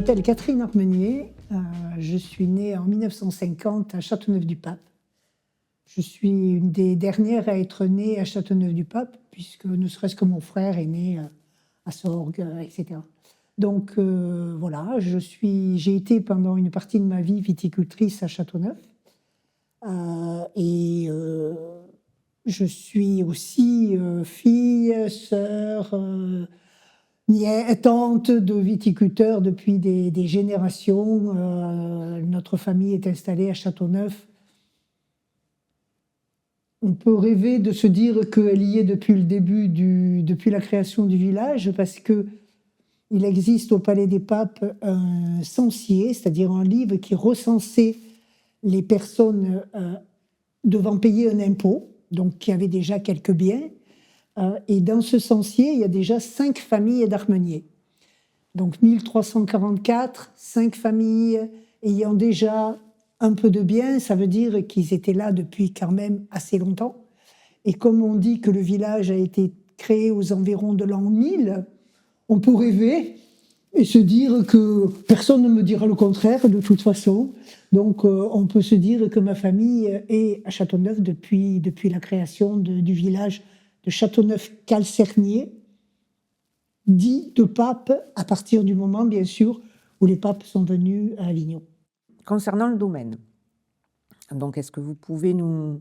m'appelle Catherine Armenier, je suis née en 1950 à Châteauneuf-du-Pape. Je suis une des dernières à être née à Châteauneuf-du-Pape, puisque ne serait-ce que mon frère est né à Sorgues, etc. Donc voilà, j'ai été pendant une partie de ma vie viticultrice à Châteauneuf. Je suis aussi fille, sœur, tante de viticulteurs depuis des générations. Notre famille est installée à Châteauneuf. On peut rêver de se dire qu'elle y est depuis le début, depuis la création du village, parce qu'il existe au Palais des Papes un censier, c'est-à-dire un livre qui recensait les personnes devant payer un impôt, donc qui avaient déjà quelques biens. Et dans ce censier, il y a déjà 5 familles d'Armeniers. Donc 1344, 5 familles ayant déjà un peu de biens, ça veut dire qu'ils étaient là depuis quand même assez longtemps. Et comme on dit que le village a été créé aux environs de l'an 1000, on peut rêver et se dire que personne ne me dira le contraire de toute façon. Donc on peut se dire que ma famille est à Châteauneuf depuis la création du village de Châteauneuf-Calcernier, dit de Pape à partir du moment, bien sûr, où les papes sont venus à Avignon. Concernant le domaine, donc est-ce que vous pouvez nous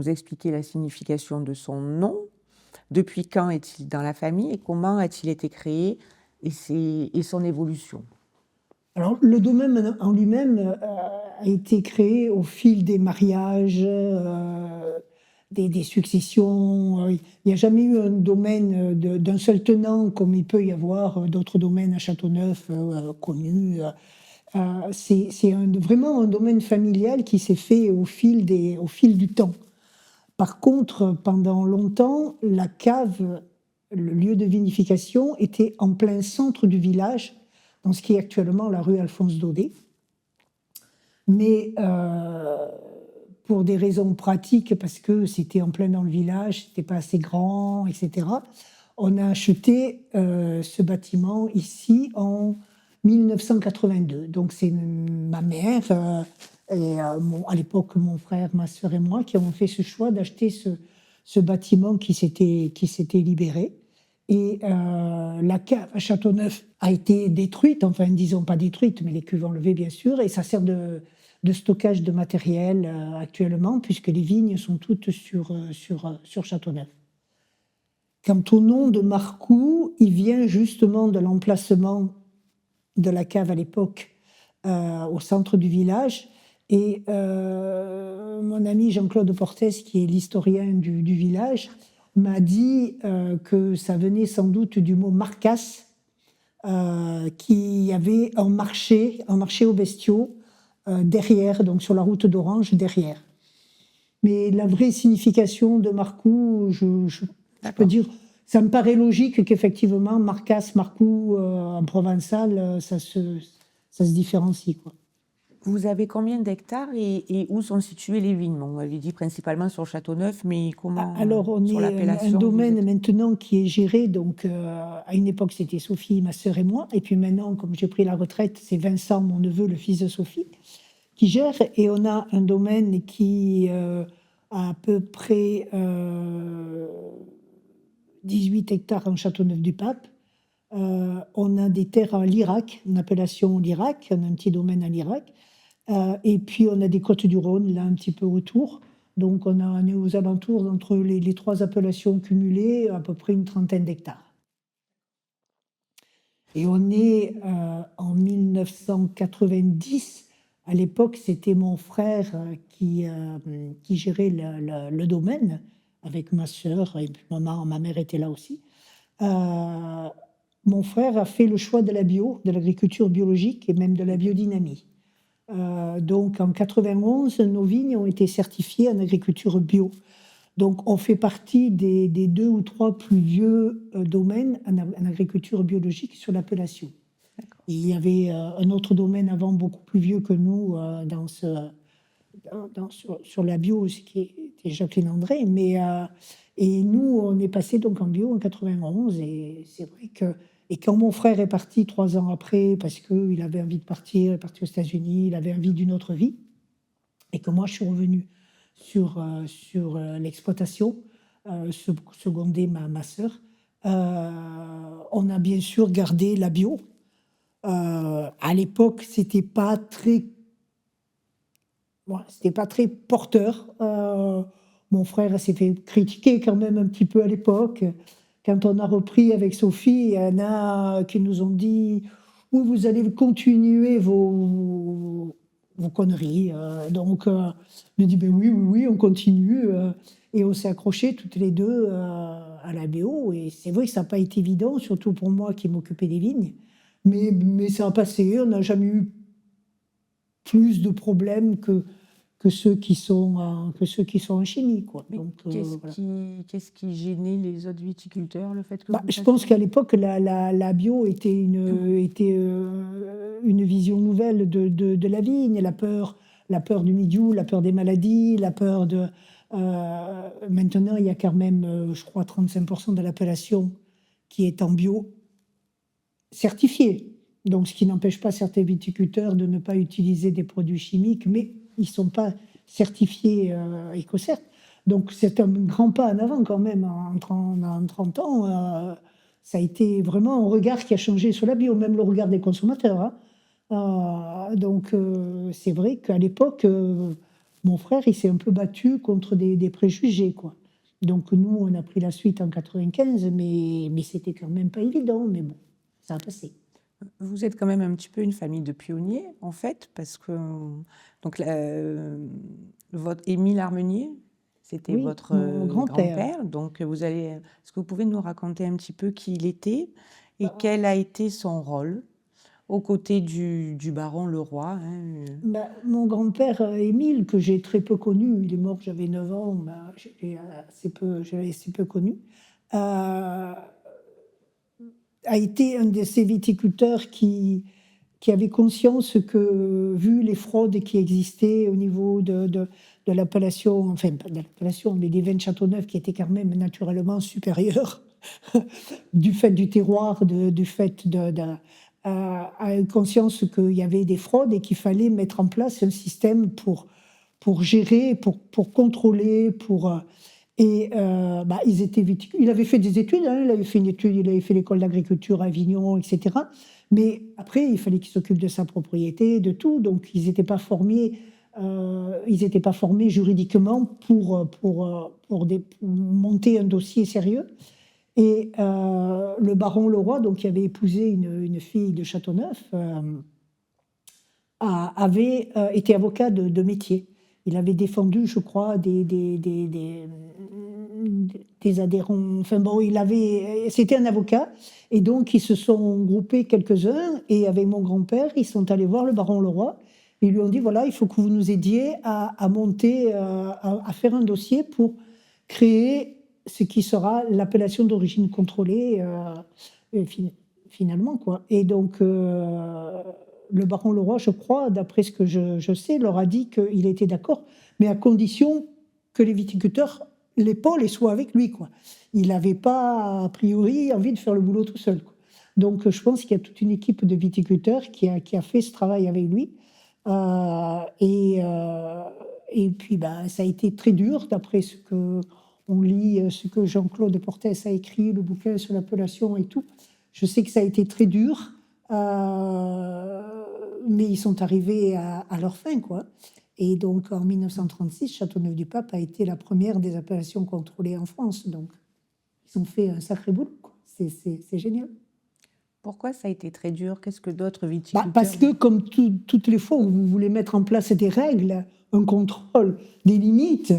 expliquer la signification de son nom? Depuis quand est-il dans la famille et comment a-t-il été créé et son évolution? Alors, le domaine en lui-même a été créé au fil des mariages, des successions. Il n'y a jamais eu un domaine d'un seul tenant comme il peut y avoir d'autres domaines à Châteauneuf connus. C'est vraiment un domaine familial qui s'est fait au fil du temps. Par contre, pendant longtemps, la cave, le lieu de vinification, était en plein centre du village, dans ce qui est actuellement la rue Alphonse Daudet. Mais pour des raisons pratiques, parce que c'était en plein dans le village, c'était pas assez grand, etc., on a acheté ce bâtiment ici en 1982. Donc c'est ma mère et à l'époque mon frère, ma sœur et moi qui avons fait ce choix d'acheter ce bâtiment qui s'était libéré. Et la cave à Châteauneuf a été détruite, enfin disons pas détruite, mais les cuves enlevées bien sûr, et ça sert de stockage de matériel actuellement, puisque les vignes sont toutes sur Châteauneuf. Quant au nom de Marcoux, il vient justement de l'emplacement de la cave à l'époque au centre du village. Et mon ami Jean-Claude Portes, qui est l'historien du village, m'a dit que ça venait sans doute du mot marcas, qui avait un marché aux bestiaux derrière, donc sur la route d'Orange, derrière. Mais la vraie signification de Marcoux, je peux dire, ça me paraît logique qu'effectivement, marcas, Marcoux, en provençal, ça se différencie, quoi. Vous avez combien d'hectares et où sont situées les vignes? On m'avait dit principalement sur Châteauneuf, mais comment? Alors, on sur est un domaine maintenant qui est géré, donc à une époque c'était Sophie, ma sœur et moi, et puis maintenant, comme j'ai pris la retraite, c'est Vincent, mon neveu, le fils de Sophie, qui gère, et on a un domaine qui a à peu près 18 hectares en Châteauneuf-du-Pape. On a des terres à Lirac, une appellation Lirac, on a un petit domaine à Lirac. Et puis on a des côtes du Rhône, là un petit peu autour. Donc on est aux alentours, entre les 3 appellations cumulées, à peu près une trentaine d'hectares. Et on est en 1990. À l'époque, c'était mon frère qui gérait le domaine, avec ma sœur, et puis ma mère était là aussi. Mon frère a fait le choix de la bio, de l'agriculture biologique et même de la biodynamie. Donc en 91, nos vignes ont été certifiées en agriculture bio. Donc on fait partie des 2 ou 3 plus vieux domaines en agriculture biologique sur l'appellation. Il y avait un autre domaine avant beaucoup plus vieux que nous sur la bio, ce qui était Jacqueline André, mais et nous on est passé donc en bio en 91, et c'est vrai que Et quand mon frère est parti 3 ans après, parce qu'il avait envie de partir, il est parti aux États-Unis, il avait envie d'une autre vie, et que moi je suis revenue sur l'exploitation, seconder ma sœur, on a bien sûr gardé la bio. À l'époque, c'était pas très porteur. Mon frère s'est fait critiquer quand même un petit peu à l'époque. Quand on a repris avec Sophie, il y en a qui nous ont dit: oui, vous allez continuer vos conneries. Donc, on a dit: ben oui, oui, oui, on continue. Et on s'est accrochés toutes les deux à la BO. Et c'est vrai que ça n'a pas été évident, surtout pour moi qui m'occupais des vignes. Mais ça a passé. On n'a jamais eu plus de problèmes que ceux qui sont en chimie, quoi. Mais Donc, voilà. qu'est-ce qui gênait les autres viticulteurs, le fait que Bah, vous je pense passiez? qu'à l'époque, la bio était une vision nouvelle de la vigne, la peur du mildiou, la peur des maladies, la peur de... maintenant, il y a quand même, je crois, 35% de l'appellation qui est en bio certifié. Donc, ce qui n'empêche pas certains viticulteurs de ne pas utiliser des produits chimiques, mais ils ne sont pas certifiés EcoCert. Donc, c'est un grand pas en avant quand même. En 30 ans, ça a été vraiment un regard qui a changé sur la bio, même le regard des consommateurs, hein. Donc, c'est vrai qu'à l'époque, mon frère, il s'est un peu battu contre des préjugés, quoi. Donc, nous, on a pris la suite en 95, mais c'était quand même pas évident. Mais bon, ça a passé. Vous êtes quand même un petit peu une famille de pionniers, en fait, parce que donc, votre Émile Armenier, c'était Oui, votre mon grand-père. grand-père. Donc, est-ce que vous pouvez nous raconter un petit peu qui il était et quel a été son rôle aux côtés du baron Leroy, hein, Mon grand-père Émile, que j'ai très peu connu, il est mort, j'avais 9 ans, j'avais assez peu connu, a été un de ces viticulteurs qui avait conscience que, vu les fraudes qui existaient au niveau de l'appellation, enfin pas de l'appellation, mais des vins de Châteauneuf qui étaient quand même naturellement supérieurs, du fait du terroir, du fait a eu conscience qu'il y avait des fraudes et qu'il fallait mettre en place un système pour gérer, pour contrôler, il avait fait des études, hein, il avait fait une étude, il avait fait l'école d'agriculture à Avignon, etc. Mais après, il fallait qu'il s'occupe de sa propriété, de tout. Donc, ils n'étaient pas formés, juridiquement pour monter un dossier sérieux. Et le baron Leroy, donc, qui avait épousé une fille de Châteauneuf, avait été avocat de métier. Il avait défendu, je crois, des adhérents. Enfin bon, c'était un avocat. Et donc, ils se sont groupés quelques-uns. Et avec mon grand-père, ils sont allés voir le baron Leroy. Ils lui ont dit, voilà, il faut que vous nous aidiez à monter, à faire un dossier pour créer ce qui sera l'appellation d'origine contrôlée, finalement, quoi. Et donc, le baron Leroy, je crois, d'après ce que je sais, leur a dit qu'il était d'accord, mais à condition que les viticulteurs l'épaulent et soient avec lui, quoi. Il n'avait pas, a priori, envie de faire le boulot tout seul, quoi. Donc, je pense qu'il y a toute une équipe de viticulteurs qui a fait ce travail avec lui. Et puis, ça a été très dur, d'après ce que on lit, ce que Jean-Claude Portès a écrit, le bouquin sur l'appellation et tout. Je sais que ça a été très dur, mais ils sont arrivés à leur fin, quoi. Et donc, en 1936, Châteauneuf-du-Pape a été la première des appellations contrôlées en France. Donc, ils ont fait un sacré boulot, quoi. C'est génial. pourquoi ça a été très dur? Qu'est-ce que d'autres Parce viticulteurs... que, comme toutes les fois où vous voulez mettre en place des règles, un contrôle, des limites,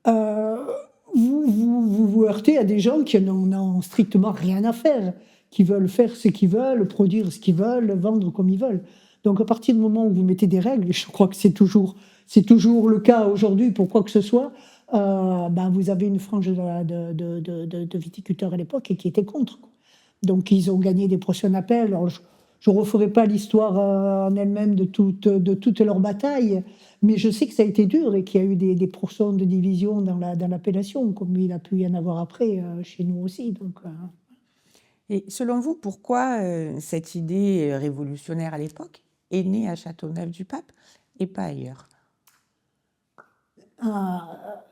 euh, vous heurtez à des gens qui n'en ont strictement rien à faire, qui veulent faire ce qu'ils veulent, produire ce qu'ils veulent, vendre comme ils veulent. Donc, à partir du moment où vous mettez des règles, et je crois que c'est toujours le cas aujourd'hui pour quoi que ce soit, vous avez une frange de viticulteurs à l'époque qui étaient contre, quoi. Donc, ils ont gagné des procès en appel. Alors, je ne referai pas l'histoire en elle-même de toutes leurs batailles, mais je sais que ça a été dur et qu'il y a eu des procès de division dans l'appellation, comme il a pu y en avoir après chez nous aussi. Donc, Et selon vous, pourquoi cette idée révolutionnaire à l'époque est née à Châteauneuf-du-Pape et pas ailleurs? Ah,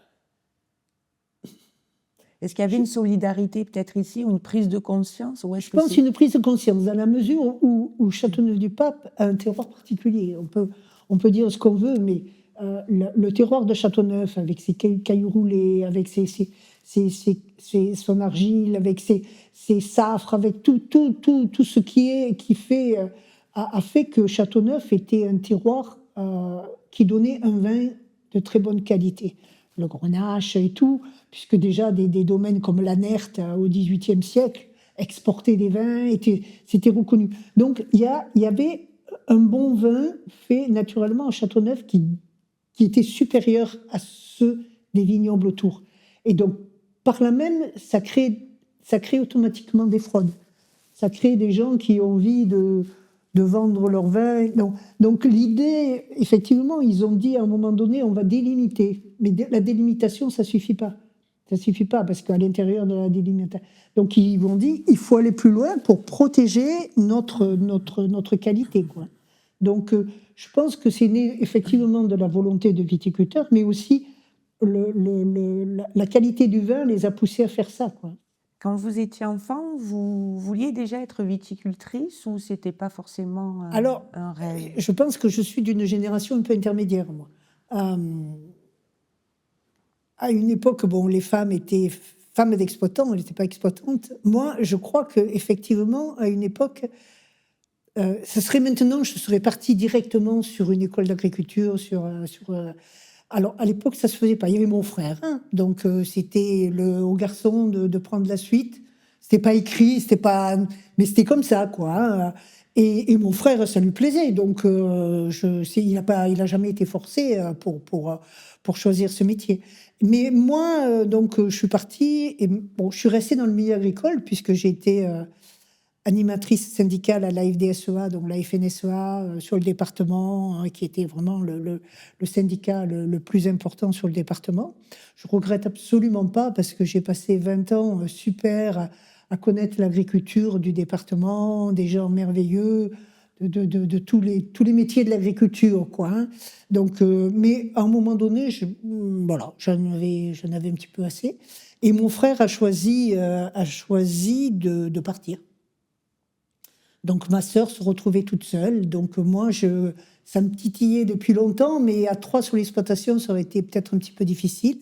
Est-ce qu'il y avait une solidarité peut-être ici ou une prise de conscience ou est-ce je que pense c'est... une prise de conscience dans la mesure où Châteauneuf-du-Pape a un terroir particulier. On peut dire ce qu'on veut, mais le terroir de Châteauneuf, avec ses cailloux roulés, avec son argile, avec ses safres, avec tout ce qui fait, a fait que Châteauneuf était un terroir qui donnait un vin de très bonne qualité. Le Grenache et tout, puisque déjà des domaines comme l'Anert au XVIIIe siècle exportaient des vins, c'était reconnu. Donc il y avait un bon vin fait naturellement à Châteauneuf qui était supérieur à ceux des vignobles autour. Et donc par là même, ça crée automatiquement des fraudes. Ça crée des gens qui ont envie de vendre leur vin. Donc l'idée, effectivement, ils ont dit à un moment donné, on va délimiter. Mais la délimitation, ça ne suffit pas. Ça ne suffit pas, parce qu'à l'intérieur de la délimitation... Donc ils vont dire, il faut aller plus loin pour protéger notre qualité, quoi. Donc je pense que c'est né effectivement de la volonté de viticulteurs, mais aussi la qualité du vin les a poussés à faire ça, quoi. Quand vous étiez enfant, vous vouliez déjà être viticultrice ou c'était pas forcément Alors, un rêve? je pense que je suis d'une génération un peu intermédiaire, moi. À une époque, bon, les femmes étaient femmes d'exploitants, elles n'étaient pas exploitantes. Moi, je crois qu'effectivement, à une époque, ce serait maintenant, je serais partie directement sur une école d'agriculture, alors, à l'époque, ça se faisait pas. Il y avait mon frère, hein, donc c'était au garçon de prendre la suite. C'était pas écrit, mais c'était comme ça, quoi, hein. Et mon frère, ça lui plaisait, donc il a jamais été forcé pour choisir ce métier. Mais moi, donc, je suis partie et bon, je suis restée dans le milieu agricole puisque j'ai été animatrice syndicale à la FDSEA, donc la FNSEA, sur le département, hein, qui était vraiment le syndicat le plus important sur le département. Je regrette absolument pas parce que j'ai passé 20 ans super à connaître l'agriculture du département, des gens merveilleux, de tous les métiers de l'agriculture, quoi, hein. Donc, mais à un moment donné, voilà, j'en avais un petit peu assez. Et mon frère a choisi de partir. Donc ma sœur se retrouvait toute seule. Donc moi, ça me titillait depuis longtemps, mais à 3 sur l'exploitation, ça aurait été peut-être un petit peu difficile.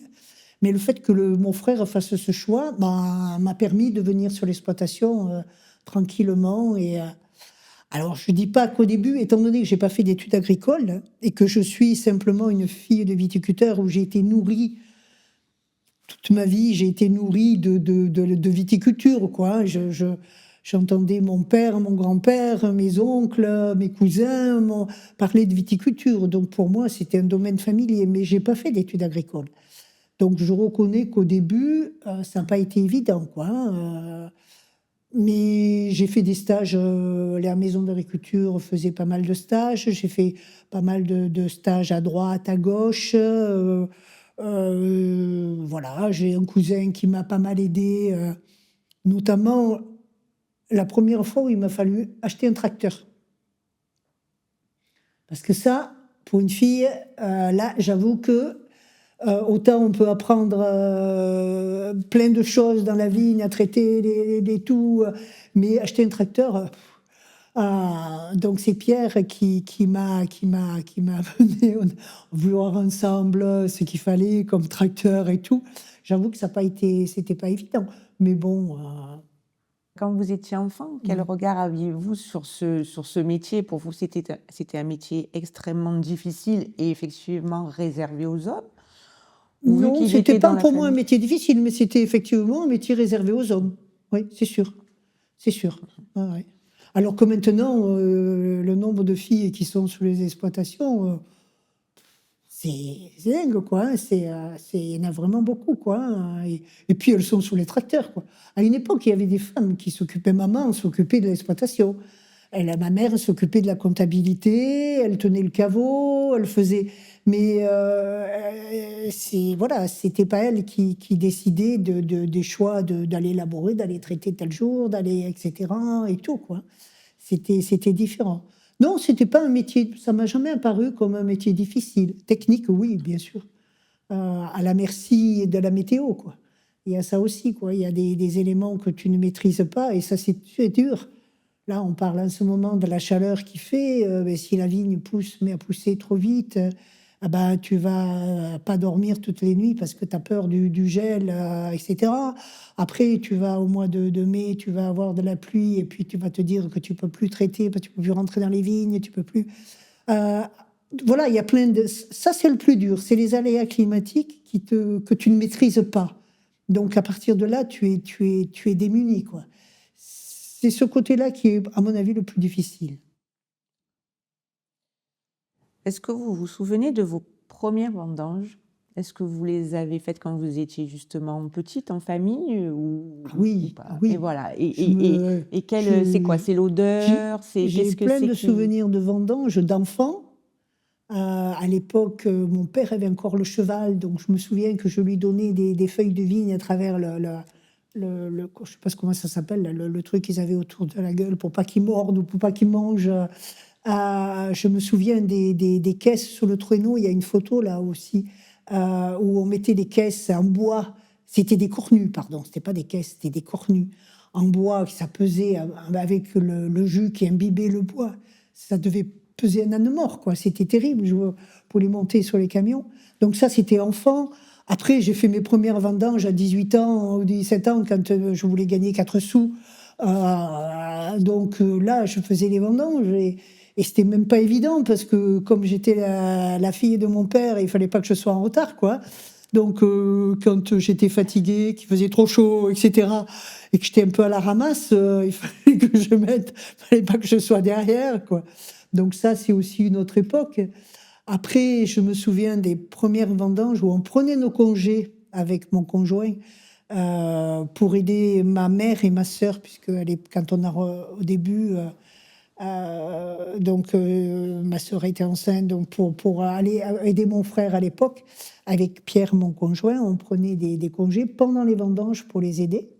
Mais le fait que mon frère fasse ce choix m'a permis de venir sur l'exploitation tranquillement. Alors je ne dis pas qu'au début, étant donné que je n'ai pas fait d'études agricoles et que je suis simplement une fille de viticulteur où j'ai été nourrie toute ma vie, j'ai été nourrie de viticulture, quoi. J'entendais mon père, mon grand-père, mes oncles, mes cousins parler de viticulture. Donc pour moi, c'était un domaine familier, mais j'ai pas fait d'études agricoles. Donc je reconnais qu'au début, ça n'a pas été évident, quoi, hein. Mais j'ai fait des stages, la maison d'agriculture faisait pas mal de stages. J'ai fait pas mal de stages à droite, à gauche. Voilà, j'ai un cousin qui m'a pas mal aidé, notamment la première fois où il m'a fallu acheter un tracteur. Parce que ça, pour une fille, là, j'avoue que autant on peut apprendre plein de choses dans la vigne, à traiter les tout, mais acheter un tracteur, donc c'est Pierre qui m'a amené vouloir ensemble ce qu'il fallait comme tracteur et tout. J'avoue que c'était pas évident, mais bon. Quand vous étiez enfant, quel regard aviez-vous sur ce métier? Pour vous, c'était un métier extrêmement difficile et effectivement réservé aux hommes? Ou vu Non, qu'il c'était était dans pas la pour moi un famille? métier difficile, mais c'était effectivement un métier réservé aux hommes. Oui, c'est sûr. C'est sûr. Ouais, ouais. Alors que maintenant, le nombre de filles qui sont sur les exploitations, c'est dingue, quoi, hein. Il y en a vraiment beaucoup, quoi, hein. Et puis elles sont sous les tracteurs, quoi. À une époque, il y avait des femmes qui s'occupaient, maman s'occupait de l'exploitation. Ma mère s'occupait de la comptabilité, elle tenait le caveau, elle faisait Mais voilà, c'était pas elle qui décidait des choix d'aller laborer, d'aller traiter tel jour, d'aller, etc. et tout, quoi. C'était différent. Non, c'était pas un métier, ça m'a jamais apparu comme un métier difficile. Technique, oui, bien sûr. À la merci de la météo, quoi. Il y a ça aussi, quoi. Il y a des éléments que tu ne maîtrises pas et ça, c'est dur. Là, on parle en ce moment de la chaleur qu'il fait. Mais si la vigne pousse, mais à pousser trop vite, ah ben, tu vas pas dormir toutes les nuits parce que tu as peur du gel, etc. Après, tu vas au mois de mai, tu vas avoir de la pluie et puis tu vas te dire que tu peux plus traiter, parce que tu peux plus rentrer dans les vignes, tu peux plus. Euh, voilà, il y a plein de. Ça, c'est le plus dur. C'est les aléas climatiques que tu ne maîtrises pas. Donc, à partir de là, tu es démuni, quoi. C'est ce côté-là qui est, à mon avis, le plus difficile. Est-ce que vous vous souvenez de vos premières vendanges? Est-ce que vous les avez faites quand vous étiez justement petite, en famille, ou Oui, pas? Et oui. voilà. C'est quoi? C'est J'ai l'odeur? j'ai plein de souvenirs de vendanges d'enfants. À l'époque, mon père avait encore le cheval, donc je me souviens que je lui donnais des feuilles de vigne à travers je sais pas comment ça s'appelle, le truc qu'ils avaient autour de la gueule pour pas qu'il morde ou pour pas qu'il mange. Je me souviens des caisses sur le traîneau. Il y a une photo là aussi où on mettait des caisses en bois. C'était des cornues, pardon. C'était pas des caisses, c'était des cornues en bois. Ça pesait avec le jus qui imbibait le bois. Ça devait peser un âne mort, quoi. C'était terrible pour les monter sur les camions. Donc ça, c'était enfant. Après, j'ai fait mes premières vendanges à 18 ans ou 17 ans quand je voulais gagner 4 sous. Donc là, je faisais les vendanges et c'était même pas évident parce que comme j'étais la fille de mon père, il fallait pas que je sois en retard, quoi. Donc quand j'étais fatiguée, qu'il faisait trop chaud, etc., et que j'étais un peu à la ramasse, il fallait que fallait pas que je sois derrière, quoi. Donc ça, c'est aussi une autre époque. Après, je me souviens des premières vendanges où on prenait nos congés avec mon conjoint pour aider ma mère et ma sœur, puisque quand on a au début, ma sœur était enceinte, donc pour aller aider mon frère à l'époque, avec Pierre, mon conjoint, on prenait des congés pendant les vendanges pour les aider.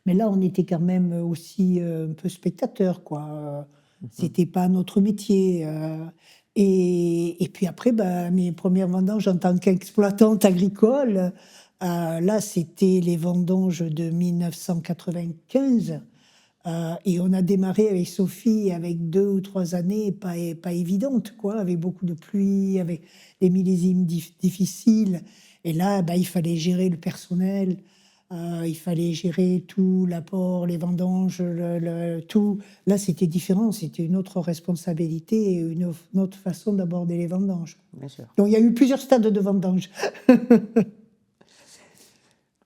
Mais là, on était quand même aussi un peu spectateurs, quoi. C'était pas notre métier. Et puis après, mes premières vendanges en tant qu'exploitante agricole, là, c'était les vendanges de 1995. Et on a démarré avec Sophie avec 2 ou 3 années pas évidentes, quoi, avec beaucoup de pluie, avec des millésimes difficiles. Et là, il fallait gérer le personnel, il fallait gérer tout, l'apport, les vendanges, tout. Là, c'était différent, c'était une autre responsabilité et une autre façon d'aborder les vendanges. Bien sûr. Donc, il y a eu plusieurs stades de vendanges.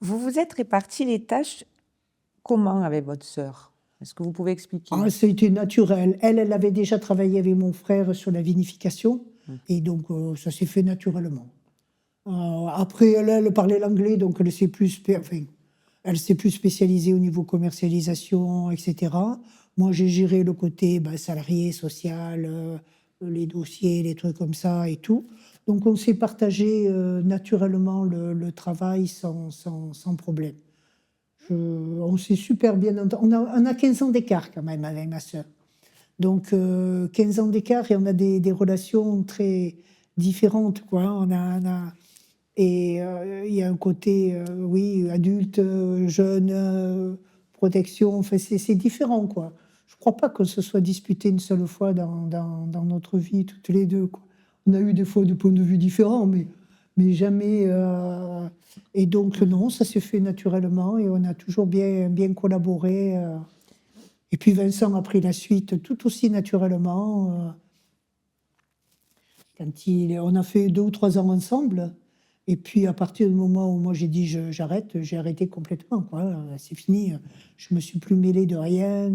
Vous vous êtes répartis les tâches comment avec votre sœur? Est-ce que vous pouvez expliquer? C'était naturel. Elle avait déjà travaillé avec mon frère sur la vinification, et donc ça s'est fait naturellement. Après, elle parlait l'anglais, donc elle s'est plus spécialisée au niveau commercialisation, etc. Moi, j'ai géré le côté salarié, social, les dossiers, les trucs comme ça et tout. Donc, on s'est partagé naturellement le travail sans problème. On s'est super bien entendu. On a 15 ans d'écart quand même avec ma sœur. Donc 15 ans d'écart et on a des relations très différentes, quoi. Et il y a un côté, oui, adulte, jeune, protection. Enfin, c'est différent, quoi. Je ne crois pas qu'on se soit disputé une seule fois dans notre vie, toutes les deux, quoi. On a eu des fois des points de vue différents, mais jamais. Et donc, non, ça s'est fait naturellement et on a toujours bien collaboré. Et puis Vincent a pris la suite tout aussi naturellement. On a fait 2 ou 3 ans ensemble. Et puis, à partir du moment où moi j'ai dit j'arrête, j'ai arrêté complètement, quoi. C'est fini. Je me suis plus mêlée de rien.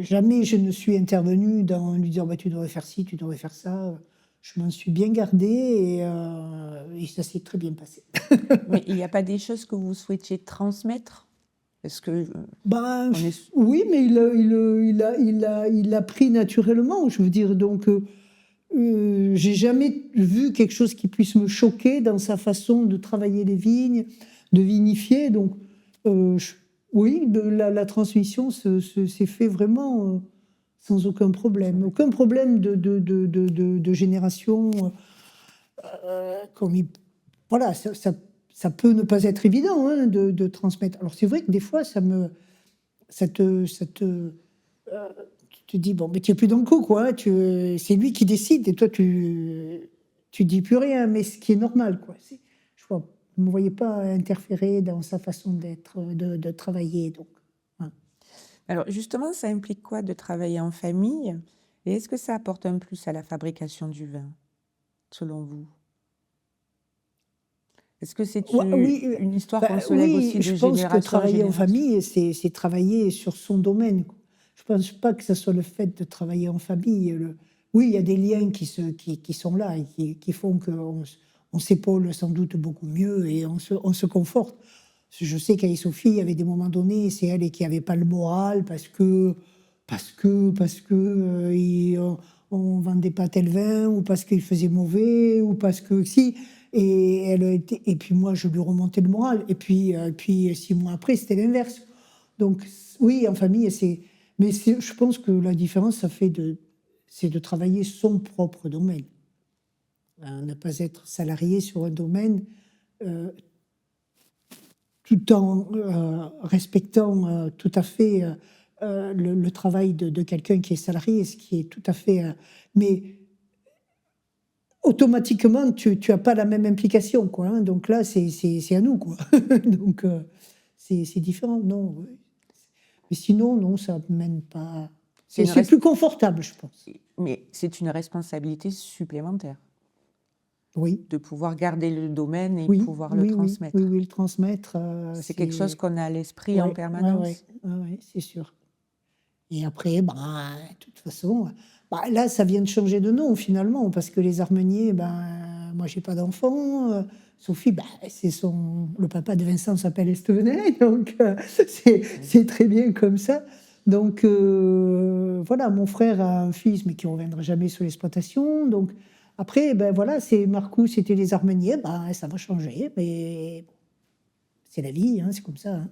Jamais je ne suis intervenue dans lui dire tu devrais faire ci, tu devrais faire ça. Je m'en suis bien gardée et ça s'est très bien passé. Mais il n'y a pas des choses que vous souhaitiez transmettre? Est-ce que oui, mais il l'a pris naturellement. Je veux dire, donc J'ai jamais vu quelque chose qui puisse me choquer dans sa façon de travailler les vignes, de vinifier. Donc, oui, la transmission s'est fait vraiment sans aucun problème. Aucun problème de génération. Voilà, ça peut ne pas être évident hein, de transmettre. Alors, c'est vrai que des fois, ça te dis, bon, mais tu n'es plus dans le coup, quoi. C'est lui qui décide et toi, tu dis plus rien, mais ce qui est normal, quoi. Je ne me voyais pas interférer dans sa façon d'être, de travailler. Donc, hein. Alors justement, ça implique quoi de travailler en famille? Et est-ce que ça apporte un plus à la fabrication du vin, selon vous? Est-ce que c'est Oui, une histoire qu'on se lègue oui, aussi je de pense que génération en travailler en génération? famille, c'est travailler sur son domaine, quoi. Je ne pense pas que ce soit le fait de travailler en famille. Oui, il y a des liens qui sont là et qui font qu'on s'épaule sans doute beaucoup mieux et on se conforte. Je sais qu'avec Sophie, il y avait des moments donnés, c'est elle qui n'avait pas le moral parce que on vendait pas tel vin ou parce qu'il faisait mauvais ou parce que si. Et puis moi, je lui remontais le moral. Et puis 6 mois après, c'était l'inverse. Donc oui, en famille, je pense que la différence, c'est de travailler son propre domaine. Ne pas être salarié sur un domaine euh, tout en respectant tout à fait le travail de quelqu'un qui est salarié, ce qui est tout à fait... mais automatiquement, tu n'as pas la même implication, quoi, hein. Donc là, c'est à nous, quoi. Donc c'est différent, non. Ouais. Mais sinon, non, ça ne mène pas... C'est C'est plus confortable, je pense. Mais c'est une responsabilité supplémentaire Oui. de pouvoir garder le domaine et Oui, pouvoir le transmettre. oui, le transmettre. C'est quelque chose qu'on a à l'esprit en permanence. Ouais, c'est sûr. Et après, de toute façon, là, ça vient de changer de nom finalement, parce que les Armeniers, moi, j'ai pas d'enfant. Sophie, le papa de Vincent s'appelle Estevenet, donc c'est très bien comme ça. Donc voilà, mon frère a un fils, mais qui ne reviendra jamais sur l'exploitation. Donc après, voilà, c'est Marcou, c'était les Armeniers, ça va changer, mais c'est la vie, hein, c'est comme ça. Hein.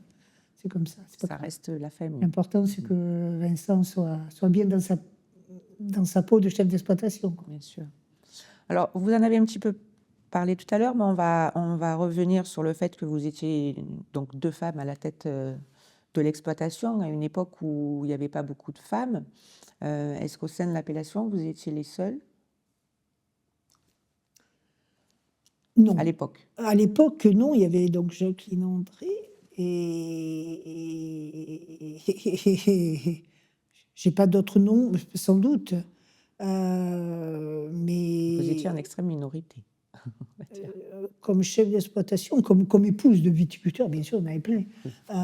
C'est comme ça. Ça reste la famille. L'important, c'est que Vincent soit bien dans sa peau de chef d'exploitation. Bien sûr. Alors, vous en avez un petit peu parlé tout à l'heure, mais on va revenir sur le fait que vous étiez donc 2 femmes à la tête de l'exploitation, à une époque où il n'y avait pas beaucoup de femmes. Est-ce qu'au sein de l'appellation, vous étiez les seules? Non. À l'époque? À l'époque, non. Il y avait donc Jacqueline André et j'ai pas d'autres noms, sans doute. Mais Vous étiez en extrême minorité. comme chef d'exploitation, comme épouse de viticulteur, bien sûr, on en avait plein.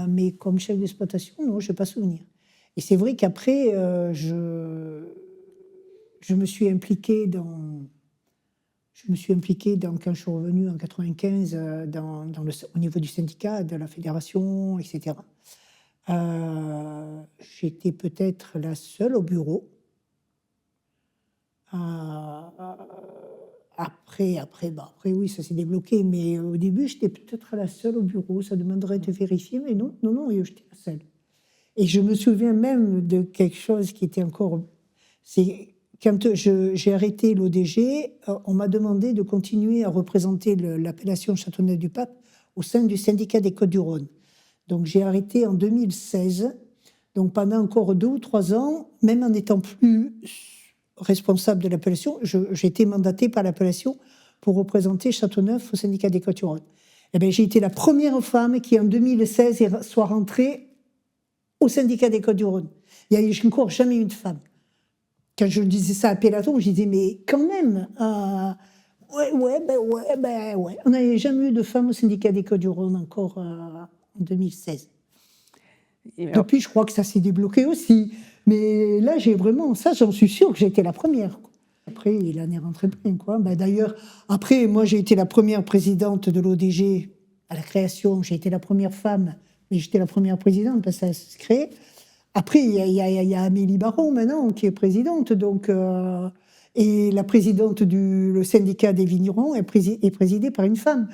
Mais comme chef d'exploitation, non, je n'ai pas souvenir. Et c'est vrai qu'après, je me suis impliquée quand je suis revenue en 95 au niveau du syndicat, de la fédération, etc. J'étais peut-être la seule au bureau. Après, oui, ça s'est débloqué, mais au début, j'étais peut-être la seule au bureau. Ça demanderait de vérifier, mais non, j'étais la seule. Et je me souviens même de quelque chose qui était encore... C'est quand j'ai arrêté l'ODG, on m'a demandé de continuer à représenter l'appellation Châteauneuf-du-Pape au sein du syndicat des Côtes-du-Rhône. Donc j'ai arrêté en 2016. Donc pendant encore 2 ou 3 ans, même en n'étant plus responsable de l'appellation, j'ai été mandatée par l'appellation pour représenter Châteauneuf au syndicat des Côtes-du-Rhône. Eh bien, j'ai été la première femme qui, en 2016, soit rentrée au syndicat des Côtes-du-Rhône. Il n'y a encore jamais eu de femme. Quand je disais ça à Pélaton, je disais, mais quand même, ouais. On n'avait jamais eu de femme au syndicat des Côtes-du-Rhône encore en 2016. Depuis, je crois que ça s'est débloqué aussi. Mais là, j'en suis sûre que j'ai été la première. Après, il en est rentré plein, quoi. D'ailleurs, après, moi, j'ai été la première présidente de l'ODG à la création. J'ai été la première femme, mais j'étais la première présidente parce que ça se crée. Après, il y a Amélie Baron maintenant qui est présidente. Donc, Et la présidente le syndicat des vignerons est présidée par une femme.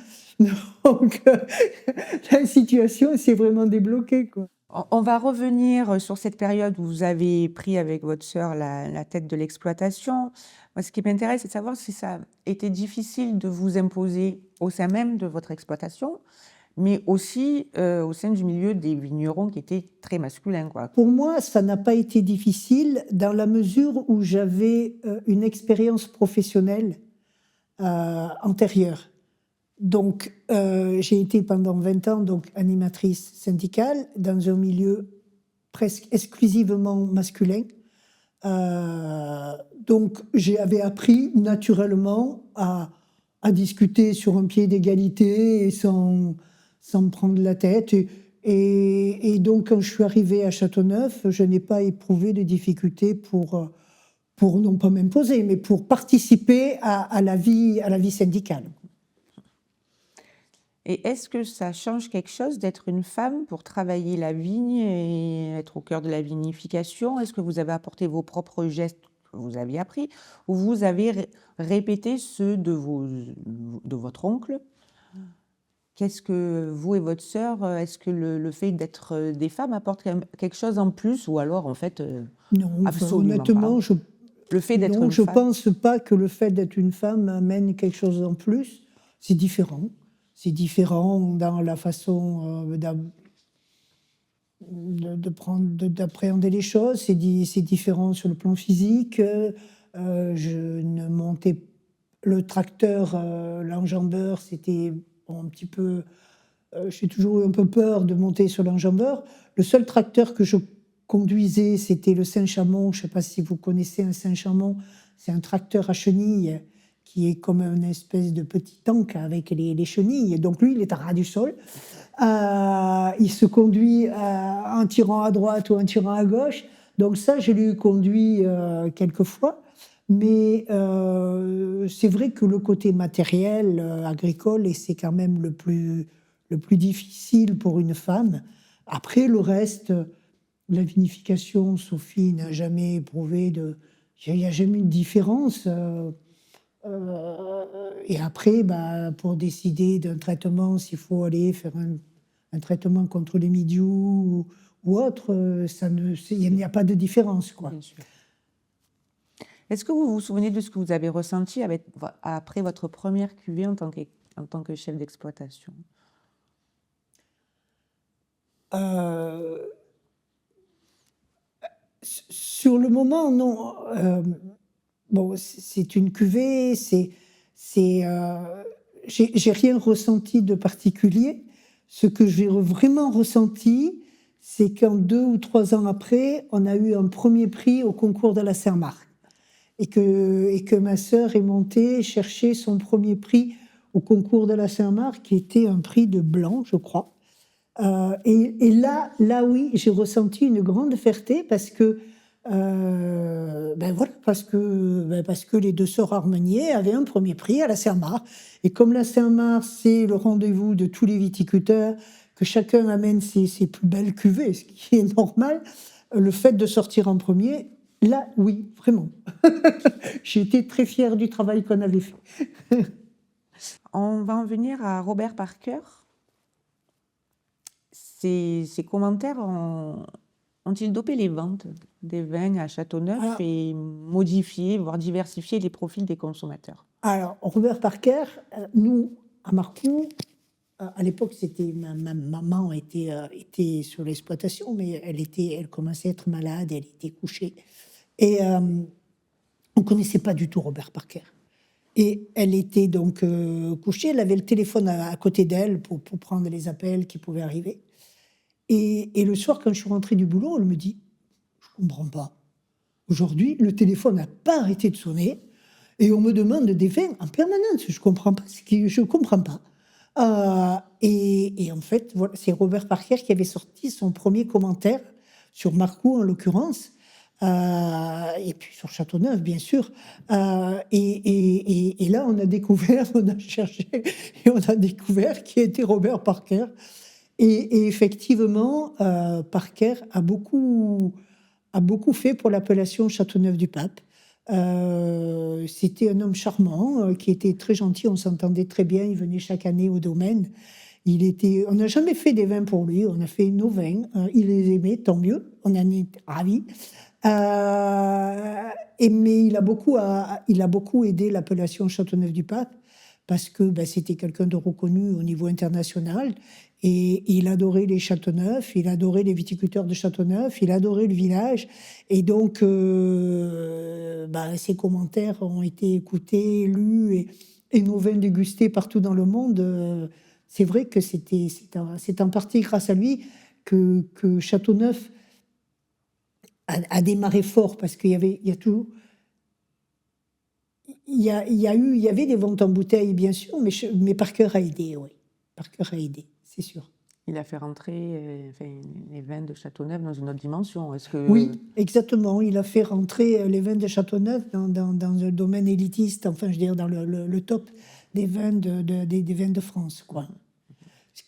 Donc, la situation s'est vraiment débloquée, quoi. On va revenir sur cette période où vous avez pris avec votre sœur la tête de l'exploitation. Moi, ce qui m'intéresse, c'est de savoir si ça a été difficile de vous imposer au sein même de votre exploitation, mais aussi au sein du milieu des vignerons qui était très masculin, quoi. Pour moi, ça n'a pas été difficile dans la mesure où j'avais une expérience professionnelle antérieure. Donc, j'ai été pendant 20 ans donc, animatrice syndicale dans un milieu presque exclusivement masculin. Donc, j'avais appris naturellement à discuter sur un pied d'égalité et sans me prendre la tête. Et donc, quand je suis arrivée à Châteauneuf, je n'ai pas éprouvé de difficultés pour non pas m'imposer, mais pour participer à la vie syndicale. Et est-ce que ça change quelque chose d'être une femme pour travailler la vigne et être au cœur de la vinification? Est-ce que vous avez apporté vos propres gestes que vous aviez appris ou vous avez répété ceux de votre oncle? Qu'est-ce que vous et votre sœur, est-ce que le fait d'être des femmes apporte quelque chose en plus ou alors en fait Non, absolument honnêtement, pas? Le fait d'être une je femme? pense pas que le fait d'être une femme amène quelque chose en plus. C'est différent. C'est différent dans la façon d'appréhender les choses. C'est différent sur le plan physique. Je ne montais le tracteur, l'enjambeur, c'était un petit peu. J'ai toujours eu un peu peur de monter sur l'enjambeur. Le seul tracteur que je conduisais, c'était le Saint-Chamond. Je ne sais pas si vous connaissez un Saint-Chamond. C'est un tracteur à chenilles qui est comme une espèce de petit tank avec les chenilles. Donc lui, il est à ras du sol. Il se conduit en tirant à droite ou en tirant à gauche. Donc ça, je l'ai conduit quelques fois. Mais c'est vrai que le côté matériel, agricole, et c'est quand même le plus difficile pour une femme. Après, le reste, la vinification, Sophie n'a jamais éprouvé de... Il n'y a jamais eu de différence. Et après, pour décider d'un traitement, s'il faut aller faire un traitement contre les mildiou ou autre, il n'y a pas de différence, quoi. Bien sûr. Est-ce que vous vous souvenez de ce que vous avez ressenti après votre première cuvée en tant que chef d'exploitation? Sur le moment, non. Bon, c'est une cuvée, j'ai rien ressenti de particulier. Ce que j'ai vraiment ressenti, c'est qu'en 2 ou 3 ans après, on a eu un premier prix au concours de la Saint-Marc. Et que ma sœur est montée chercher son premier prix au concours de la Saint-Marc, qui était un prix de blanc, je crois. Et là, oui, j'ai ressenti une grande fierté parce que parce que les 2 sœurs Armenier avaient un premier prix à la Saint-Marc. Et comme la Saint-Marc, c'est le rendez-vous de tous les viticulteurs, que chacun amène ses plus belles cuvées, ce qui est normal, le fait de sortir en premier, là, oui, vraiment. J'ai été très fière du travail qu'on avait fait. On va en venir à Robert Parker. Ces commentaires ont-ils dopé les ventes des vins à Châteauneuf et modifié, voire diversifié les profils des consommateurs? Alors, Robert Parker, nous, à Marcoux, à l'époque, ma maman était sur l'exploitation, mais elle commençait à être malade, elle était couchée. Et on ne connaissait pas du tout Robert Parker. Et elle était donc couchée, elle avait le téléphone à côté d'elle pour prendre les appels qui pouvaient arriver. Et le soir, quand je suis rentrée du boulot, elle me dit « Je ne comprends pas. Aujourd'hui, le téléphone n'a pas arrêté de sonner et on me demande des vins en permanence. Je ne comprends pas. Je comprends pas. » Et en fait, voilà, c'est Robert Parker qui avait sorti son premier commentaire sur Marcoux, en l'occurrence, et puis sur Châteauneuf, bien sûr. Et là, on a découvert, on a cherché, et on a découvert qui était Robert Parker. Et effectivement, Parker a beaucoup fait pour l'appellation Châteauneuf-du-Pape. C'était un homme charmant, qui était très gentil, on s'entendait très bien, il venait chaque année au domaine. On n'a jamais fait des vins pour lui, on a fait nos vins, il les aimait, tant mieux, on en est ravis. Mais il a beaucoup aidé l'appellation Châteauneuf-du-Pape parce que c'était quelqu'un de reconnu au niveau international. Et il adorait les Châteauneuf, il adorait les viticulteurs de Châteauneuf, il adorait le village. Et donc, ses commentaires ont été écoutés, lus, et nos vins dégustés partout dans le monde. C'est vrai que c'est en partie grâce à lui que Châteauneuf a démarré fort, parce qu'il y a toujours... Il y avait des ventes en bouteille, bien sûr, mais Parker a aidé, oui. Parker a aidé, c'est sûr. Il a fait rentrer les vins de Châteauneuf dans une autre dimension. Est-ce que... Oui, exactement. Il a fait rentrer les vins de Châteauneuf dans le domaine élitiste, enfin, je veux dire, dans le top des vins des vins de France, quoi.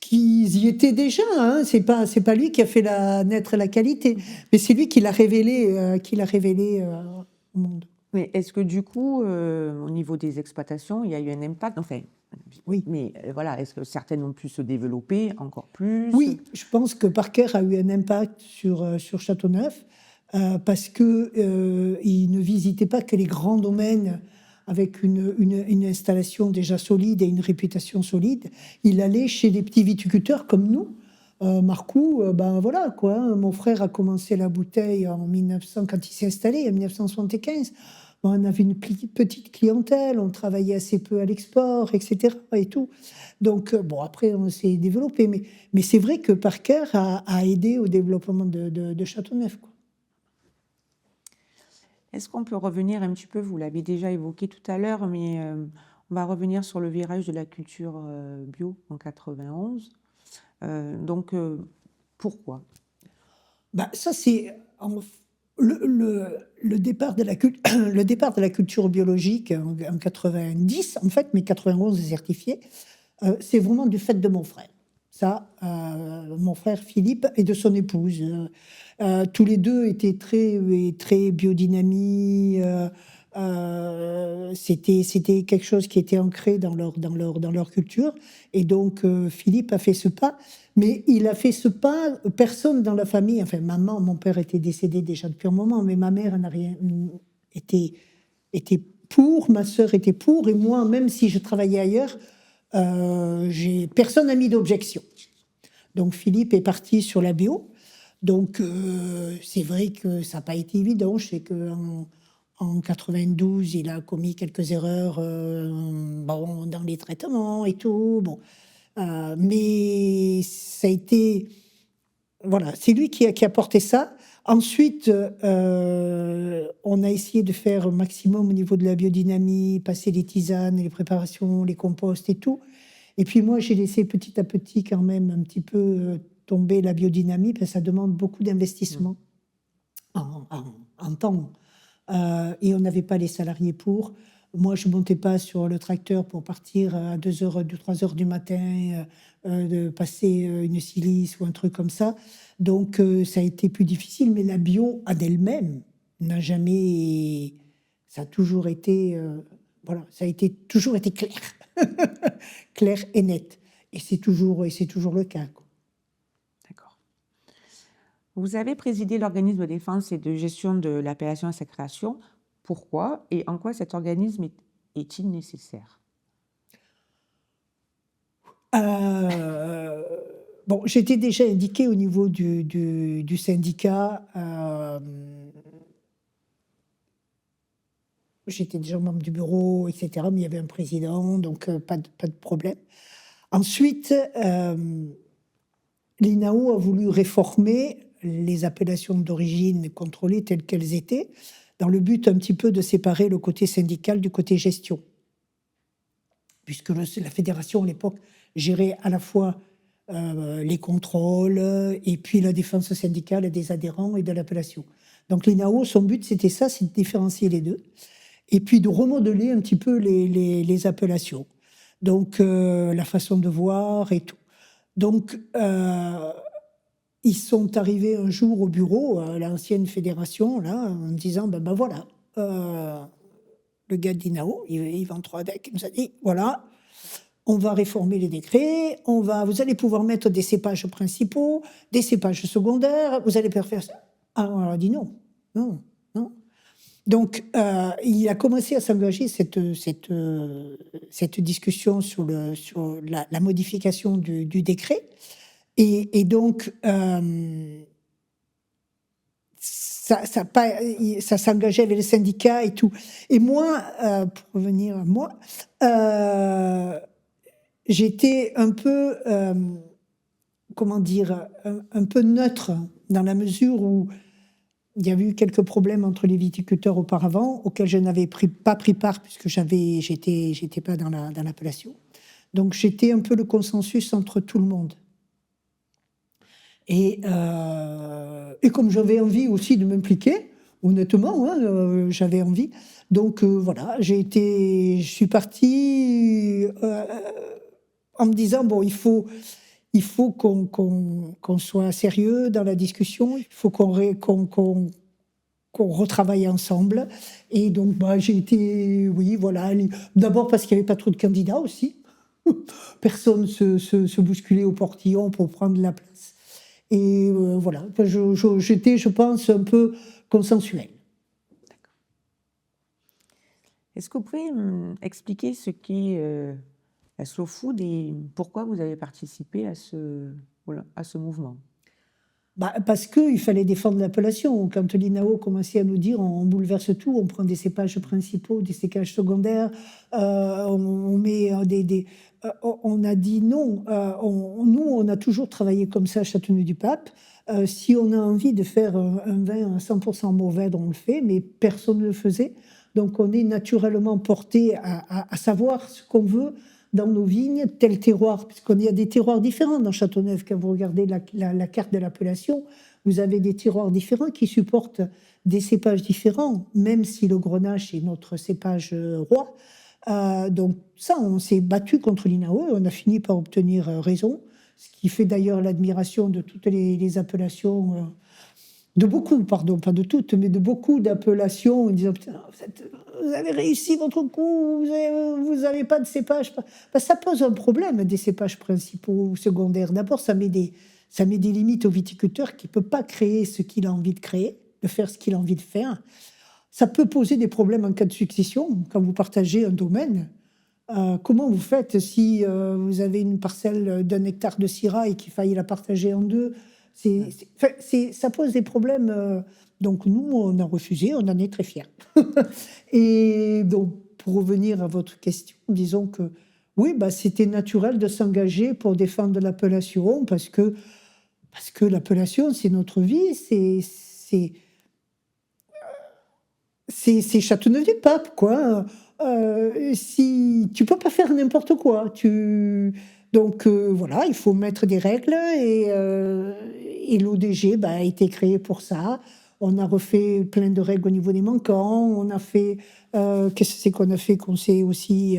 Qu'ils y étaient déjà, hein. C'est pas lui qui a fait naître la qualité, mais c'est lui qui l'a révélé au monde. Mais est-ce que du coup, au niveau des exploitations, il y a eu un impact? Enfin, oui. Mais voilà, est-ce que certaines ont pu se développer encore plus? Oui, je pense que Parker a eu un impact sur Châteauneuf, parce que il ne visitait pas que les grands domaines avec une installation déjà solide et une réputation solide. Il allait chez des petits viticulteurs comme nous. Marcoux, voilà quoi. Mon frère a commencé la bouteille en 1900, quand il s'est installé, en 1975. On avait une petite clientèle, on travaillait assez peu à l'export, etc. et tout. Donc, après, on s'est développé. Mais c'est vrai que Parker a aidé au développement de Châteauneuf, quoi. Est-ce qu'on peut revenir un petit peu, vous l'avez déjà évoqué tout à l'heure, mais on va revenir sur le virage de la culture bio en 91. Pourquoi? Ça, c'est le départ de la culture biologique en 90, en fait, mais 91 est certifié. C'est vraiment du fait de mon frère. Ça, mon frère Philippe et de son épouse. Tous les deux étaient très biodynamie. C'était quelque chose qui était ancré dans leur culture. Et donc, Philippe a fait ce pas. Mais il a fait ce pas, personne dans la famille, enfin maman, mon père était décédé déjà depuis un moment, mais ma mère n'a rien était pour, ma sœur était pour, et moi, même si je travaillais ailleurs, personne n'a mis d'objection. Donc Philippe est parti sur la bio. Donc c'est vrai que ça n'a pas été évident. Je sais qu'en 92, il a commis quelques erreurs dans les traitements et tout. Mais ça a été... Voilà, c'est lui qui a porté ça. Ensuite, on a essayé de faire un maximum au niveau de la biodynamie, passer les tisanes, les préparations, les composts et tout. Et puis moi, j'ai laissé petit à petit quand même un petit peu tomber la biodynamie, parce que ça demande beaucoup d'investissement en temps. Et on n'avait pas les salariés pour. Moi, je ne montais pas sur le tracteur pour partir à 2h, 3h du matin, de passer une silice ou un truc comme ça. Donc, ça a été plus difficile. Mais la bio, en elle-même, n'a jamais... Ça a toujours été... ça a toujours été clair. Clair et net. Et c'est toujours le cas, quoi. D'accord. Vous avez présidé l'organisme de défense et de gestion de l'appellation à sa création. Pourquoi et en quoi cet organisme est-il nécessaire? J'étais déjà indiquée au niveau du syndicat. J'étais déjà membre du bureau, etc. Mais il y avait un président, donc pas de problème. Ensuite, l'INAO a voulu réformer les appellations d'origine contrôlées telles qu'elles étaient, dans le but un petit peu de séparer le côté syndical du côté gestion. Puisque la fédération, à l'époque, gérait à la fois les contrôles et puis la défense syndicale des adhérents et de l'appellation. Donc l'INAO, son but, c'était ça, c'est de différencier les deux. Et puis de remodeler un petit peu les appellations. Donc la façon de voir et tout. Donc ils sont arrivés un jour au bureau, à l'ancienne fédération, là, en disant, voilà, le gars d'INAO, Yvan Troadec, il nous a dit, voilà, on va réformer les décrets, vous allez pouvoir mettre des cépages principaux, des cépages secondaires, vous allez pouvoir faire ça. Alors, on a dit non, non, non. Donc, il a commencé à s'engager cette discussion sur la modification du décret. Et donc, ça s'engageait avec les syndicats et tout. Et moi, pour revenir à moi, j'étais un peu, comment dire, un peu neutre dans la mesure où il y avait eu quelques problèmes entre les viticulteurs auparavant, auxquels je n'avais pas pris part puisque j'étais pas dans l'appellation. Donc j'étais un peu le consensus entre tout le monde. Et comme j'avais envie aussi de m'impliquer, honnêtement, hein, j'avais envie. Donc voilà, je suis partie en me disant, bon, il faut qu'on soit sérieux dans la discussion, il faut qu'on retravaille ensemble. Et donc, j'ai été, oui, voilà, d'abord parce qu'il n'y avait pas trop de candidats aussi. Personne se bousculait au portillon pour prendre la place. Et voilà, j'étais, je pense, un peu consensuelle. Est-ce que vous pouvez expliquer ce qu'est la Slow Food et pourquoi vous avez participé à ce mouvement? Parce qu'il fallait défendre l'appellation. Quand l'INAO commençait à nous dire on bouleverse tout, on prend des cépages principaux, des cépages secondaires, on met on a dit non. Nous, on a toujours travaillé comme ça à Châteauneuf-du-Pape. Si on a envie de faire un vin à 100% Mourvèdre, on le fait, mais personne ne le faisait. Donc on est naturellement porté à savoir ce qu'on veut dans nos vignes, tel terroir, puisqu'on y a des terroirs différents dans Châteauneuf. Quand vous regardez la carte de l'appellation, vous avez des terroirs différents qui supportent des cépages différents, même si le Grenache est notre cépage roi. Donc ça, on s'est battu contre l'INAO, on a fini par obtenir raison, ce qui fait d'ailleurs l'admiration de toutes les appellations, de beaucoup, pardon, pas de toutes, mais de beaucoup d'appellations, en disant, putain, vous avez réussi votre coup, vous n'avez pas de cépage. Ça pose un problème, des cépages principaux ou secondaires. D'abord, ça met des limites au viticulteur qui ne peut pas créer ce qu'il a envie de créer, de faire ce qu'il a envie de faire. Ça peut poser des problèmes en cas de succession, quand vous partagez un domaine. Comment vous faites si vous avez une parcelle d'1 hectare de Syrah et qu'il faille la partager en deux? Ça pose des problèmes. Donc nous, on a refusé, on en est très fiers. Et donc, pour revenir à votre question, disons que oui, c'était naturel de s'engager pour défendre l'appellation parce que l'appellation, c'est notre vie, c'est Châteauneuf-du-Pape, quoi. Si tu peux pas faire n'importe quoi, donc voilà, il faut mettre des règles et l'ODG a été créé pour ça. On a refait plein de règles au niveau des manquants. On a fait qu'est-ce que c'est qu'on a fait qu'on sait aussi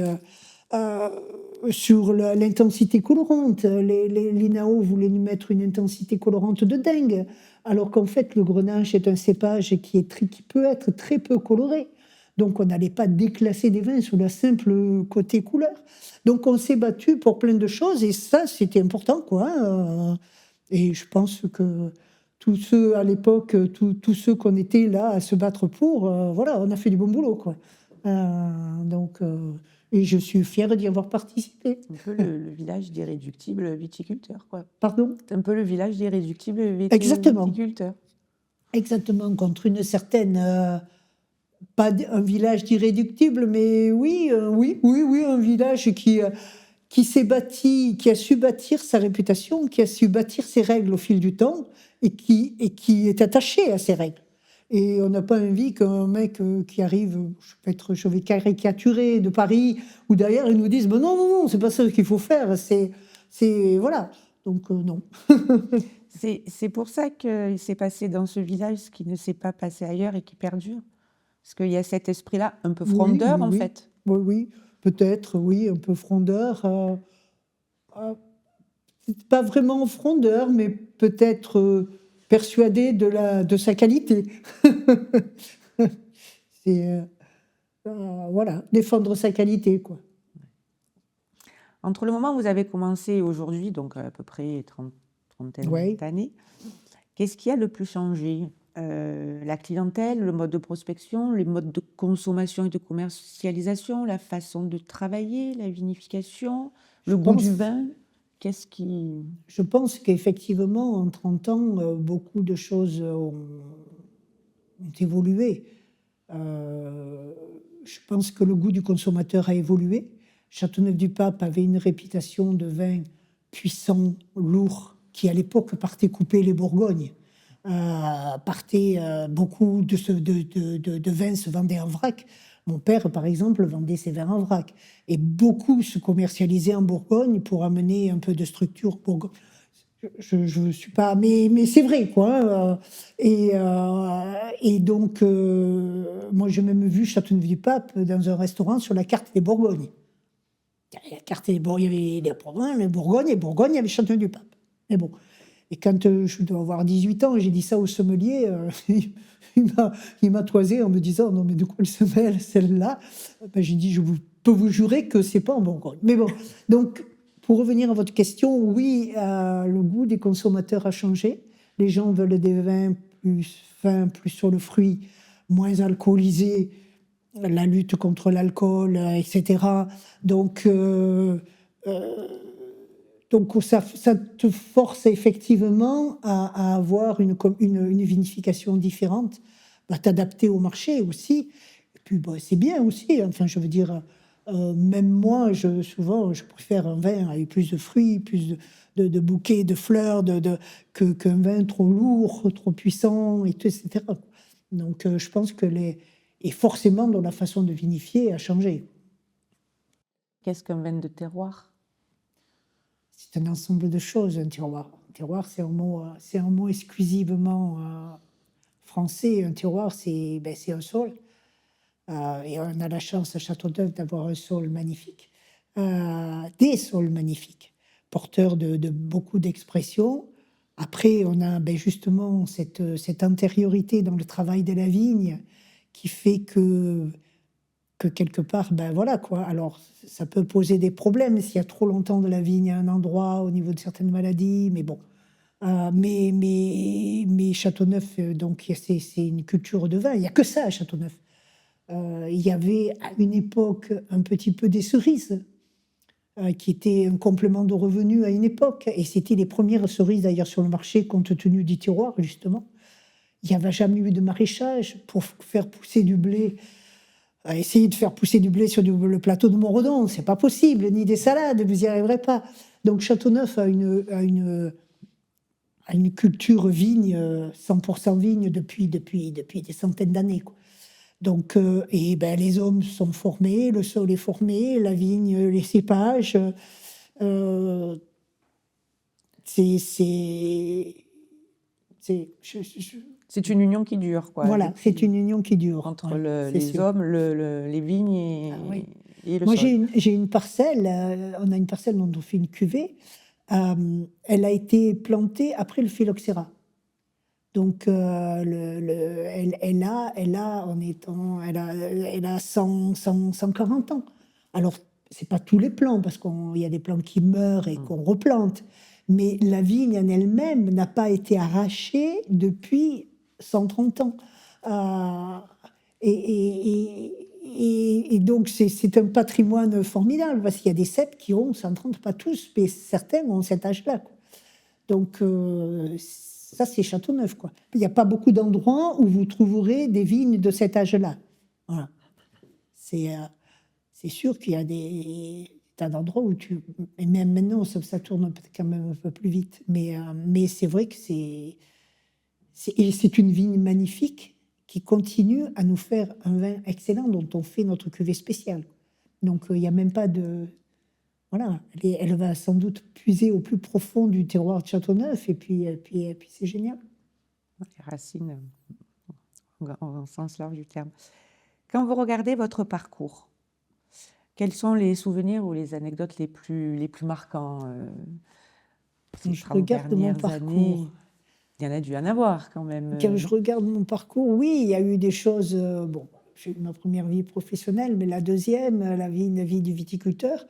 sur l'intensité colorante. L'INAO voulait nous mettre une intensité colorante de dingue, alors qu'en fait le Grenache est un cépage qui peut être très peu coloré. Donc on n'allait pas déclasser des vins sur le simple côté couleur. Donc on s'est battu pour plein de choses et ça c'était important, quoi. Et je pense que tous ceux à l'époque, tous ceux qu'on était là à se battre pour, voilà, on a fait du bon boulot, quoi. Et je suis fière d'y avoir participé. Un peu le village d'irréductibles viticulteurs, quoi. Pardon ? C'est un peu le village d'irréductibles Exactement. viticulteurs. Exactement, contre une certaine... pas un village d'irréductibles, mais oui, un village qui s'est bâti, qui a su bâtir sa réputation, qui a su bâtir ses règles au fil du temps et qui est attaché à ses règles. Et on n'a pas envie qu'un mec qui arrive, je vais caricaturer, de Paris, ou derrière, ils nous disent non, c'est pas ça qu'il faut faire, voilà. Donc non. C'est pour ça qu'il s'est passé dans ce village ce qui ne s'est pas passé ailleurs et qui perdure. Parce qu'il y a cet esprit-là un peu frondeur, oui, en fait. Oui, peut-être, oui, un peu frondeur. Pas vraiment frondeur, mais peut-être persuadé de sa qualité. C'est voilà, défendre sa qualité, quoi. Entre le moment où vous avez commencé et aujourd'hui, donc à peu près trentaine Ouais. d'années, qu'est-ce qui a le plus changé? La clientèle, le mode de prospection, les modes de consommation et de commercialisation, la façon de travailler, la vinification, Je le goût du pense vin? Qu'est-ce qui... je pense qu'effectivement, en 30 ans, beaucoup de choses ont évolué. Je pense que le goût du consommateur a évolué. Châteauneuf-du-Pape avait une réputation de vin puissant, lourd, qui à l'époque partait couper les Bourgognes. Beaucoup de vins se vendaient en vrac. Mon père, par exemple, vendait ses vins en vrac. Et beaucoup se commercialisaient en Bourgogne pour amener un peu de structure Bourgogne. Je ne suis pas, mais c'est vrai, quoi. Et donc, moi, j'ai même vu Châteauneuf-du-Pape dans un restaurant sur la carte des Bourgognes. La carte des Bourgognes, il y avait les Bourgognes, et Bourgogne, il y avait Châteauneuf-du-Pape. Mais bon. Et quand je dois avoir 18 ans, j'ai dit ça au sommelier, il m'a toisé en me disant non, mais de quoi elle se mêle, celle-là? Ben, j'ai dit peux vous jurer que c'est pas en Bourgogne. Mais bon, donc. Pour revenir à votre question, oui, le goût des consommateurs a changé. Les gens veulent des vins plus fins, plus sur le fruit, moins alcoolisés, la lutte contre l'alcool, etc. Donc, ça te force effectivement à avoir une vinification différente, à t'adapter au marché aussi. Et puis, bon, c'est bien aussi. Enfin, je veux dire, même moi, souvent, je préfère un vin avec plus de fruits, plus de bouquets, de fleurs, qu'un vin trop lourd, trop puissant, etc. Donc, je pense que et forcément, dans la façon de vinifier a changé. Qu'est-ce qu'un vin de terroir? C'est un ensemble de choses, un terroir. Un terroir, c'est un mot exclusivement français. Un terroir, c'est un sol. Et on a la chance à Châteauneuf d'avoir un sol magnifique. Des sols magnifiques, porteurs de beaucoup d'expressions. Après, on a justement cette antériorité dans le travail de la vigne qui fait que quelque part, voilà quoi. Alors, ça peut poser des problèmes s'il y a trop longtemps de la vigne à un endroit au niveau de certaines maladies, mais bon. Mais Châteauneuf, donc c'est une culture de vin. Il n'y a que ça à Châteauneuf. Il y avait à une époque un petit peu des cerises, qui étaient un complément de revenus à une époque. Et c'était les premières cerises d'ailleurs sur le marché compte tenu du terroir, justement. Il n'y avait jamais eu de maraîchage pour faire pousser du blé. Essayer de faire pousser du blé sur le plateau de Montredon, c'est pas possible, ni des salades, vous n'y arriverez pas. Donc Châteauneuf a une culture vigne, 100% vigne depuis des centaines d'années, quoi. Donc, les hommes sont formés, le sol est formé, la vigne, les cépages. euh, c'est, c'est, C'est une union qui dure, quoi. voilà, c'est une union qui dure. Entre voilà, les sûr. hommes, les vignes Oui. et le Moi, sol. j'ai une parcelle, on a une parcelle dont on fait une cuvée. Elle a été plantée après le phylloxéra. Donc, elle a 140 ans. Alors, c'est pas tous les plants, parce qu'il y a des plants qui meurent et qu'on replante. Mais la vigne en elle-même n'a pas été arrachée depuis 130 ans. Et donc, c'est un patrimoine formidable, parce qu'il y a des cèpes qui ont 130, pas tous, mais certains ont cet âge-là, quoi. Donc, ça, c'est Châteauneuf, quoi. Il n'y a pas beaucoup d'endroits où vous trouverez des vignes de cet âge-là. Voilà. C'est sûr qu'il y a des tas d'endroits où et même maintenant, ça tourne quand même un peu plus vite. Mais c'est vrai que c'est une vigne magnifique qui continue à nous faire un vin excellent dont on fait notre cuvée spéciale. Donc, il n'y a même pas de... Voilà, elle va sans doute puiser au plus profond du terroir de Châteauneuf, et puis c'est génial. Les racines, en sens large du terme. Quand vous regardez votre parcours, quels sont les souvenirs ou les anecdotes les plus marquants ces Je 30 regarde mon dernières parcours. années? Il y en a dû en avoir quand même. Quand je regarde mon parcours, oui, il y a eu des choses. Bon, j'ai eu ma première vie professionnelle, mais la deuxième, la vie du viticulteur,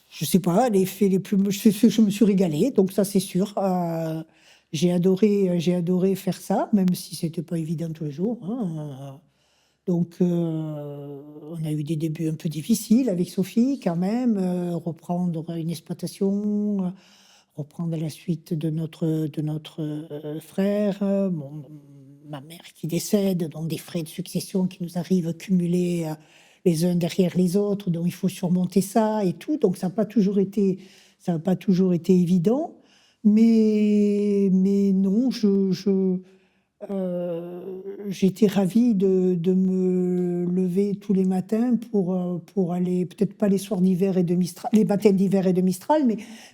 je sais pas, les faits les plus... Je me suis régalée, donc ça c'est sûr. J'ai adoré faire ça, même si c'était pas évident tous les jours, hein. Donc, on a eu des débuts un peu difficiles avec Sophie quand même, reprendre une exploitation, reprendre la suite de notre frère, ma mère qui décède, donc des frais de succession qui nous arrivent cumulés les uns derrière les autres, donc il faut surmonter ça et tout. Donc ça n'a pas toujours été évident, mais non, j'étais ravie de me lever tous les matins pour aller, peut-être pas les soirs d'hiver et de Mistral, les matins d'hiver et de Mistral,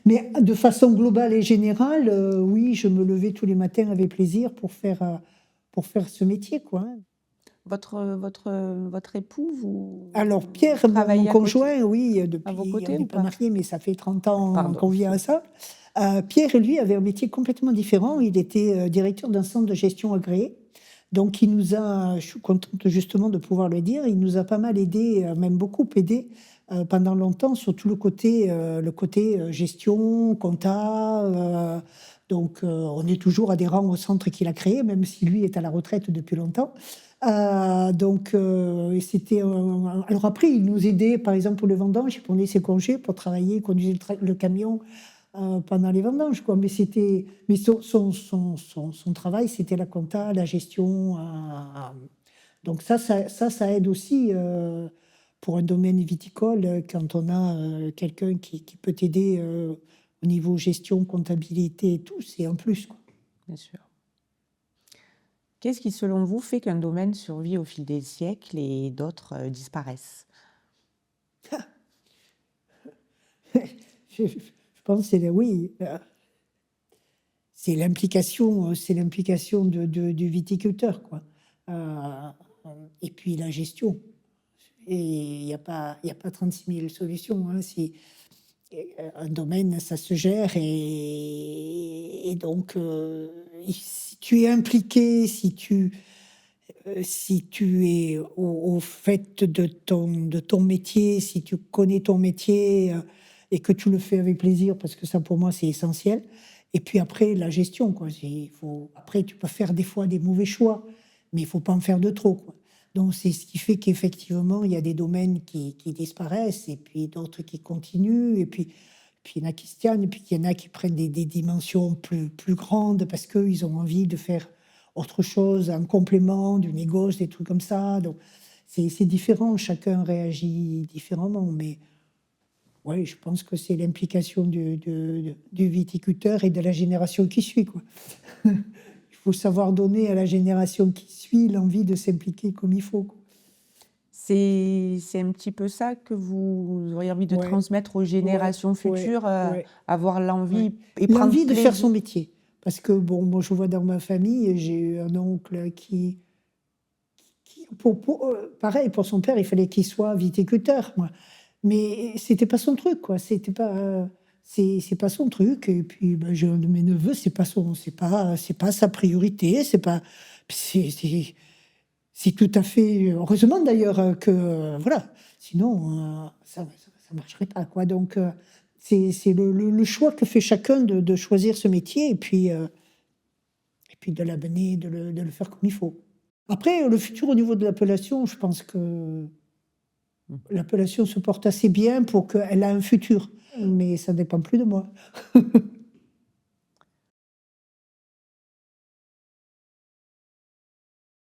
mais de façon globale et générale, oui, je me levais tous les matins avec plaisir pour faire ce métier, quoi. Votre époux, Alors Pierre, mon travaillez à côté, conjoint, oui, à vos depuis, on côtés n'est ou pas pas? mariés, mais ça fait 30 ans Pardon. qu'on vient à ça. Pierre, lui, avait un métier complètement différent. Il était directeur d'un centre de gestion agréé. Donc, je suis contente justement de pouvoir le dire, il nous a pas mal aidé, même beaucoup aidé pendant longtemps, sur tout le côté gestion, compta. Donc, on est toujours adhérent au centre qu'il a créé, même si lui est à la retraite depuis longtemps. Et c'était alors après, il nous aidait, par exemple, pour le vendange, il prenait ses congés pour travailler, conduire le camion pendant les vendanges, quoi. Mais son travail, c'était la compta, la gestion. Donc ça aide aussi pour un domaine viticole, quand on a quelqu'un qui peut t'aider au niveau gestion, comptabilité et tout, c'est un plus, quoi. Bien sûr. Qu'est-ce qui, selon vous, fait qu'un domaine survit au fil des siècles et d'autres disparaissent? Je pense que c'est l'implication du viticulteur, quoi. Euh, et puis la gestion. Et il n'y a pas 36 000 solutions, hein. Un domaine, ça se gère, et donc si tu es impliqué, si tu es au fait de ton métier, si tu connais ton métier et que tu le fais avec plaisir, parce que ça, pour moi, c'est essentiel. Et puis après, la gestion, quoi. Après, tu peux faire des fois des mauvais choix, mais il ne faut pas en faire de trop, quoi. Donc, c'est ce qui fait qu'effectivement, il y a des domaines qui disparaissent, et puis d'autres qui continuent, et puis il y en a qui se tiennent, et puis il y en a qui prennent des dimensions plus grandes parce qu'ils ont envie de faire autre chose, un complément, du négoce, des trucs comme ça. Donc, c'est différent, chacun réagit différemment, mais ouais, je pense que c'est l'implication du viticulteur et de la génération qui suit, quoi. Il faut savoir donner à la génération qui suit l'envie de s'impliquer comme il faut, quoi. C'est un petit peu ça que vous auriez envie de Ouais, transmettre aux ouais, générations futures, ouais. avoir l'envie Ouais. et prendre L'envie de faire son plaisir. métier. Parce que, bon, moi, je vois dans ma famille, j'ai eu un oncle qui pareil, pour son père, il fallait qu'il soit viticulteur, moi. Mais c'était pas son truc, quoi. C'est pas son truc. Et puis, ben, j'ai un de mes neveux, c'est pas sa priorité. C'est tout à fait heureusement d'ailleurs que voilà. Sinon, ça marcherait pas, quoi. Donc, c'est le choix que fait chacun de choisir ce métier, et puis de l'amener, de le faire comme il faut. Après, le futur au niveau de l'appellation, je pense que l'appellation se porte assez bien pour qu'elle ait un futur. Mais ça ne dépend plus de moi.